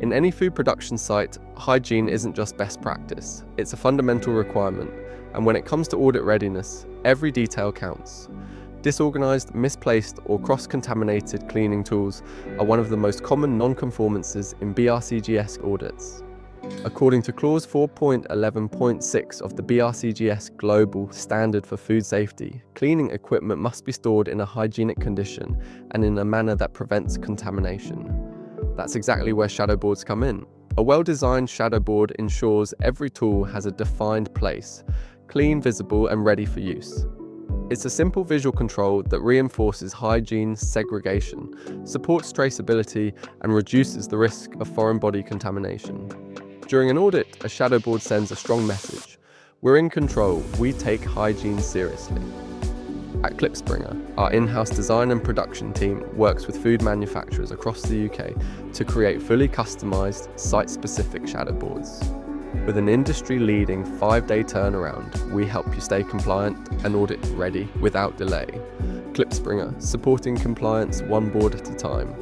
In any food production site, hygiene isn't just best practice, it's a fundamental requirement, and when it comes to audit readiness, every detail counts. Disorganized, misplaced, or cross-contaminated cleaning tools are one of the most common non-conformances in BRCGS audits. According to Clause 4.11.6 of the BRCGS Global Standard for Food Safety, cleaning equipment must be stored in a hygienic condition and in a manner that prevents contamination. That's exactly where shadow boards come in. A well-designed shadow board ensures every tool has a defined place, clean, visible, and ready for use. It's a simple visual control that reinforces hygiene, segregation, supports traceability, and reduces the risk of foreign body contamination. During an audit, a shadow board sends a strong message. We're in control, we take hygiene seriously. At Klipspringer, our in-house design and production team works with food manufacturers across the UK to create fully customised, site-specific shadow boards. With an industry-leading 5-day turnaround, we help you stay compliant and audit ready without delay. Klipspringer, supporting compliance one board at a time.